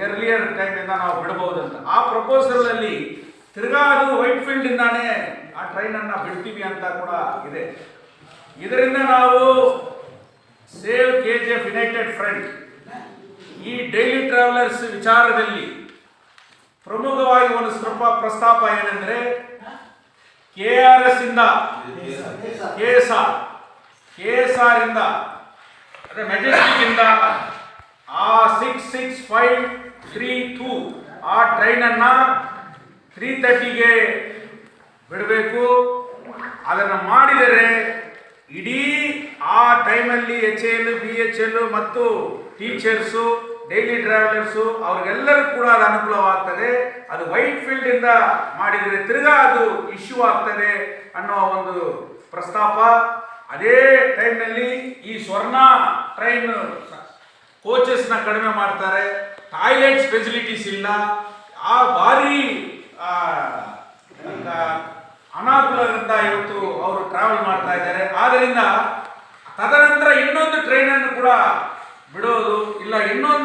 ಎರ್ಲಿಯರ್ ಟೈಮಿಂದ ನಾವು ಬಿಡಬಹುದಂತ. ಆ ಪ್ರಪೋಸಲಲ್ಲಿ ತಿರ್ಗಾ ಅದು ವೈಟ್ ಫೀಲ್ಡಿಂದಾನೇ ಆ ಟ್ರೈನನ್ನು ಬಿಡ್ತೀವಿ ಅಂತ ಕೂಡ ಇದೆ. ಇದರಿಂದ ನಾವು ಸೇವ್ KGF ಯುನೈಟೆಡ್ ಫ್ರಂಟ್ ಈ ಡೈಲಿ ಟ್ರಾವೆಲರ್ಸ್ ವಿಚಾರದಲ್ಲಿ ಪ್ರಮುಖವಾಗಿ ಒಂದು ಸ್ವಲ್ಪ ಪ್ರಸ್ತಾಪ ಏನೆಂದರೆ KRS ಇಂದ KSR ಇಂದ ಅದೇ ಮೆಜೆಸ್ಟಿಕ್ ಇಂದ ಆ 66532 ಆ ಟ್ರೈನನ್ನು 3:30ಗೆ ಬಿಡಬೇಕು. ಅದನ್ನು ಮಾಡಿದರೆ ಇಡೀ ಆ ಟೈಮಲ್ಲಿ HAL BHL ಮತ್ತು ಟೀಚರ್ಸು ಡೈಲಿ ಟ್ರಾವೆಲರ್ಸು ಅವ್ರಿಗೆಲ್ಲರೂ ಕೂಡ ಅದು ಅನುಕೂಲವಾಗ್ತದೆ. ಅದು ವೈಟ್ ಫೀಲ್ಡಿಂದ ಮಾಡಿದರೆ ತಿರ್ಗಾ ಅದು ಇಶ್ಯೂ ಆಗ್ತದೆ ಅನ್ನೋ ಒಂದು ಪ್ರಸ್ತಾಪ. ಅದೇ ಟೈಮ್ನಲ್ಲಿ ಈ ಸ್ವರ್ಣ ಟ್ರೈನ್ ಕೋಚಸ್ನ ಕಡಿಮೆ ಮಾಡ್ತಾರೆ, ಟಾಯ್ಲೆಟ್ಸ್ ಫೆಸಿಲಿಟೀಸ್ ಇಲ್ಲ, ಆ ಭಾರಿ ಅನಾನುಕೂಲದಿಂದ ಇವತ್ತು ಅವರು ಟ್ರಾವೆಲ್ ಮಾಡ್ತಾ ಇದ್ದಾರೆ. ಆದ್ದರಿಂದ ತದನಂತರ ಇನ್ನೊಂದು ಟ್ರೈನನ್ನು ಕೂಡ ಬಿಡೋದು ಇಲ್ಲ, ಇನ್ನೊಂದು